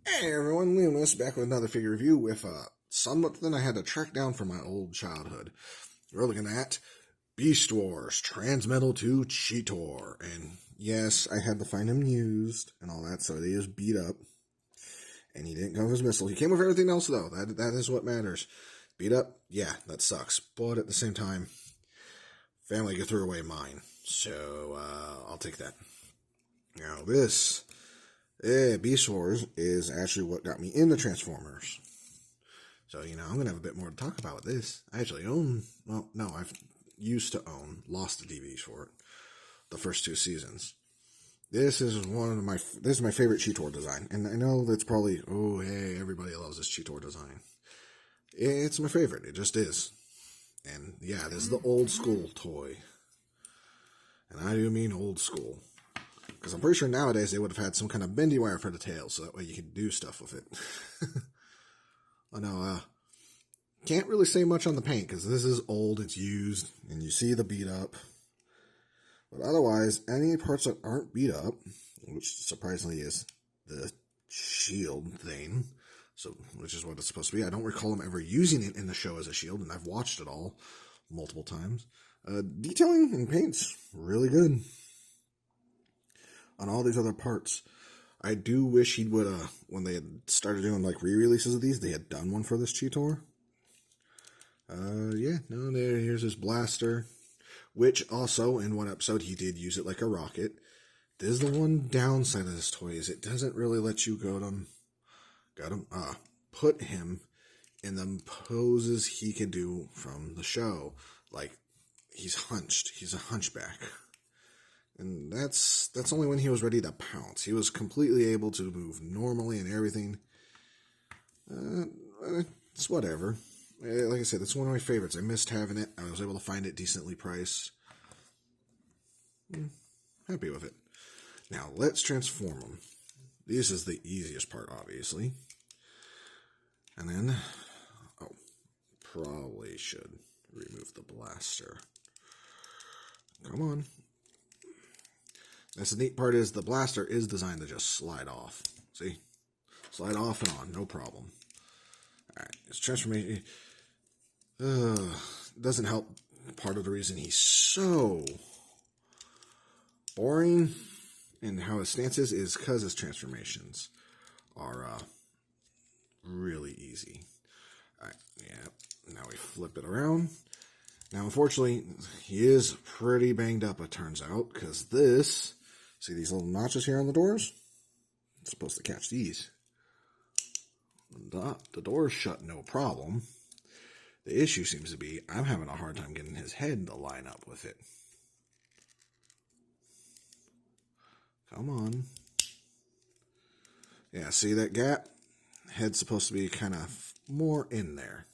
Hey everyone, Lewis back with another figure review with something I had to track down from my old childhood. We're looking at Beast Wars Transmetal to Cheetor. And yes, I had to find him used and all that, so he is beat up. And he didn't come with his missile. He came with everything else though. That is what matters. Beat up, yeah, that sucks. But at the same time, family threw away mine. So I'll take that. Now this Beast Wars is actually what got me into Transformers. So, I'm going to have a bit more to talk about with this. I actually own, I've used to own, lost the DVDs for it, the first 2 seasons. This is my favorite Cheetor design. And I know that's probably, oh, hey, everybody loves this Cheetor design. It's my favorite. It just is. And yeah, this is the old school toy. And I do mean old school. Because I'm pretty sure nowadays they would have had some kind of bendy wire for the tail, so that way you could do stuff with it. Oh no, can't really say much on the paint, because this is old, it's used, and you see the beat up. But otherwise, any parts that aren't beat up, which surprisingly is the shield thing, which is what it's supposed to be. I don't recall them ever using it in the show as a shield, and I've watched it all multiple times. Detailing and paint's really good on all these other parts. I do wish he would, when they had started doing like re-releases of these, they had done one for this Cheetor. Here's his blaster, which also in one episode he did use it like a rocket. There's the one downside of this toy is it doesn't really let you put him in the poses he can do from the show. Like he's hunched, he's a hunchback. And that's only when he was ready to pounce. He was completely able to move normally and everything. It's whatever. Like I said, it's one of my favorites. I missed having it. I was able to find it decently priced. Happy with it. Now, let's transform them. This is the easiest part, obviously. And then, probably should remove the blaster. Come on. That's the neat part is the blaster is designed to just slide off. See? Slide off and on, no problem. Alright, his transformation doesn't help. Part of the reason he's so boring and how his stance is because his transformations are really easy. Alright, yeah. Now we flip it around. Now, unfortunately, he is pretty banged up, it turns out, because this... See these little notches here on the doors? It's supposed to catch these. The door's shut, no problem. The issue seems to be I'm having a hard time getting his head to line up with it. Come on. Yeah, see that gap? Head's supposed to be kind of more in there.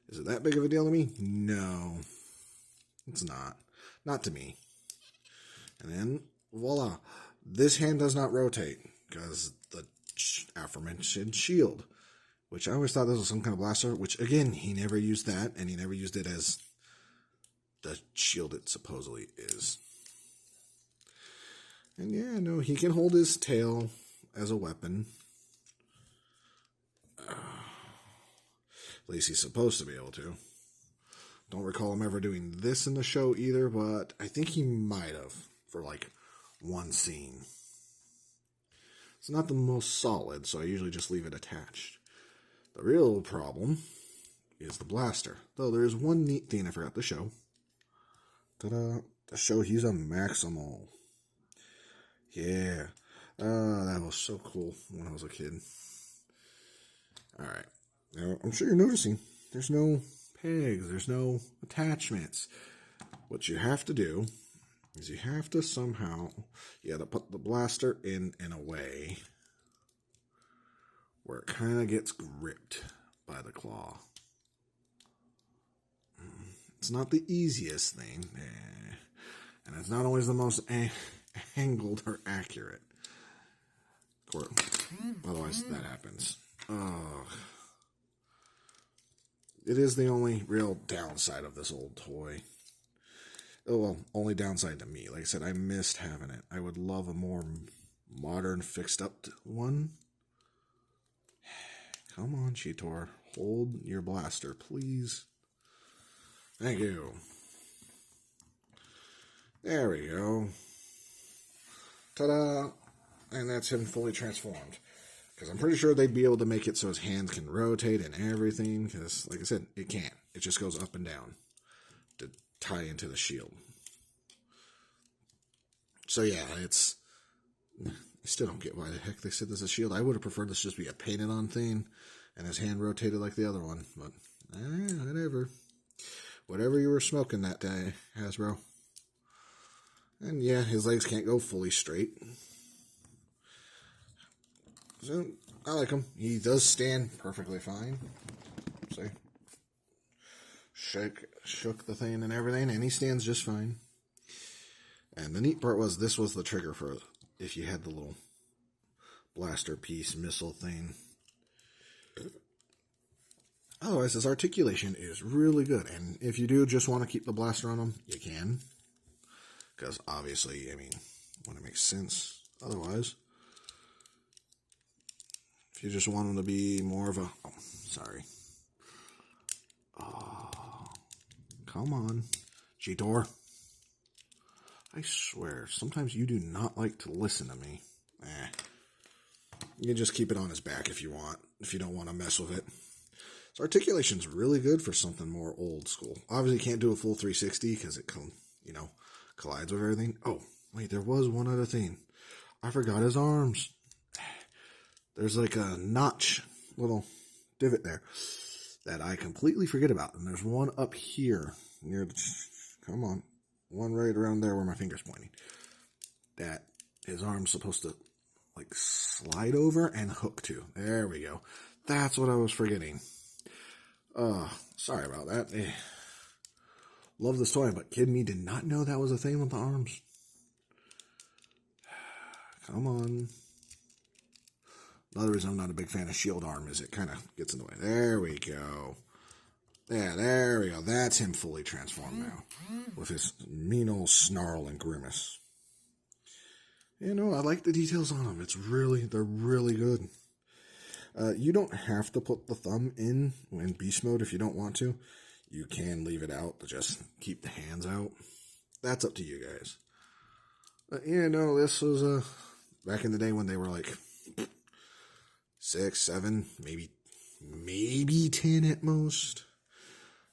Is it that big of a deal to me? No. It's not. Not to me. And then... voila, this hand does not rotate because the aforementioned shield, which I always thought this was some kind of blaster, which again, he never used that, and he never used it as the shield it supposedly is. And yeah, no, he can hold his tail as a weapon. At least he's supposed to be able to. Don't recall him ever doing this in the show either, but I think he might have for like one scene. It's not the most solid, so I usually just leave it attached. The real problem is the blaster. Though there is one neat thing I forgot to show. Ta-da! To show he's a Maximal. Yeah. That was so cool when I was a kid. Alright. Now, I'm sure you're noticing there's no pegs, there's no attachments. What you have to do is you have to somehow, you gotta put the blaster in a way where it kind of gets gripped by the claw. It's not the easiest thing, and it's not always the most angled or accurate. Of course, otherwise that happens. It is the only real downside of this old toy. Oh, well, only downside to me. Like I said, I missed having it. I would love a more modern, fixed-up one. Come on, Cheetor. Hold your blaster, please. Thank you. There we go. Ta-da! And that's him fully transformed. Because I'm pretty sure they'd be able to make it so his hands can rotate and everything. Because, like I said, it can't. It just goes up and down to tie into the shield. So yeah, it's... I still don't get why the heck they said this is a shield. I would have preferred this just be a painted on thing and his hand rotated like the other one. But, whatever. Whatever you were smoking that day, Hasbro. And yeah, his legs can't go fully straight. So, I like him. He does stand perfectly fine. See? Shook the thing and everything, and he stands just fine. And the neat part was, this was the trigger for if you had the little blaster piece missile thing. Otherwise, his articulation is really good. And if you do just want to keep the blaster on him, you can. Because obviously, I mean, when it makes sense. Otherwise, if you just want him to be more of a... Oh, sorry. Oh, come on, Cheetor. I swear, sometimes you do not like to listen to me. You can just keep it on his back if you want, if you don't want to mess with it. So articulation's really good for something more old school. Obviously, you can't do a full 360 because it collides with everything. Oh, wait, there was one other thing. I forgot his arms. There's like a notch, little divot there that I completely forget about. And there's one up here near the... Come on. One right around there where my finger's pointing. That his arm's supposed to, like, slide over and hook to. There we go. That's what I was forgetting. Sorry about that. Love this toy, but kid me did not know that was a thing with the arms. Come on. Another reason I'm not a big fan of shield arm is it kind of gets in the way. There we go. Yeah, there we go. That's him fully transformed now. With his mean old snarl and grimace. You know, I like the details on him. They're really good. You don't have to put the thumb in beast mode if you don't want to. You can leave it out to just keep the hands out. That's up to you guys. This was back in the day when they were like 6, 7, maybe 10 at most.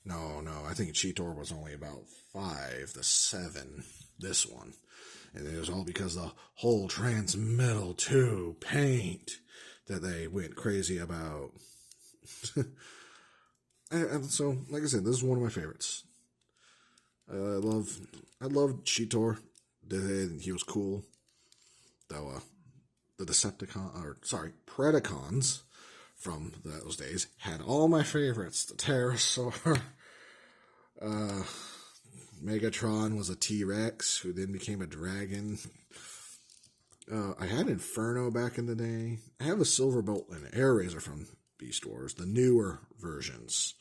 No, I think Cheetor was only about 5 to 7, this one. And it was all because the whole Transmetal 2 paint that they went crazy about. And so, like I said, this is one of my favorites. I loved Cheetor. He was cool. Though, the Predacons from those days had all my favorites. The Pterosaur. Megatron was a T-Rex who then became a dragon. I had Inferno back in the day. I have a Silverbolt and an Air Razor from Beast Wars, the newer versions,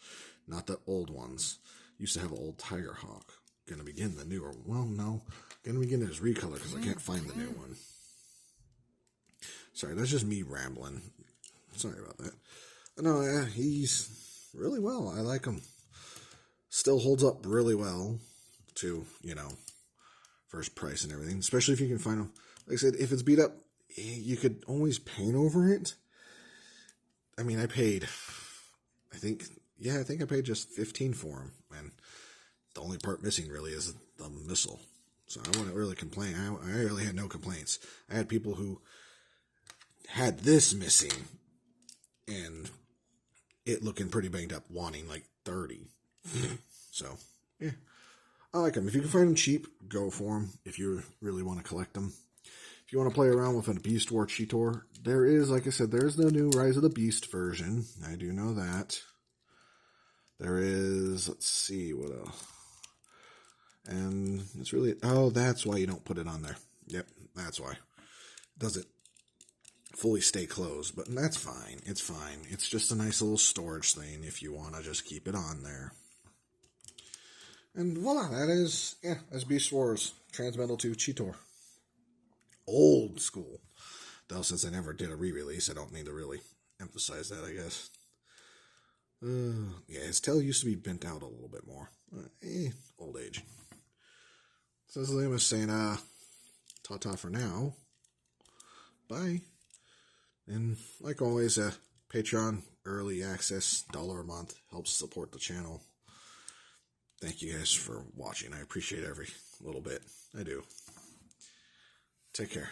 not the old ones. Used to have an old Tiger Hawk. Gonna begin the newer. Well, no, gonna begin his recolor because I can't find the new one. Sorry, that's just me rambling. Sorry about that. No, yeah, he's really well. I like him. Still holds up really well to, first price and everything. Especially if you can find him. Like I said, if it's beat up, you could always paint over it. I mean, I think I paid just $15 for him. And the only part missing really is the missile. So I wouldn't really complain. I really had no complaints. I had people who had this missing and it looking pretty banged up, wanting like 30. So, yeah. I like them. If you can find them cheap, go for them if you really want to collect them. If you want to play around with a Beast War Cheetor, there is, like I said, there's the new Rise of the Beast version. I do know that. There is, let's see, what else? And it's really, that's why you don't put it on there. Yep, that's why. It doesn't fully stay closed, but that's fine. It's fine. It's just a nice little storage thing if you want to just keep it on there. And voila, that's Beast Wars Transmetal 2 Cheetor. Old school. Though since I never did a re-release, I don't need to really emphasize that, I guess. Yeah, his tail used to be bent out a little bit more. Old age. So as Liam was saying, ta-ta for now. Bye. And like always, Patreon early access, $1 a month, helps support the channel. Thank you guys for watching. I appreciate every little bit. I do. Take care.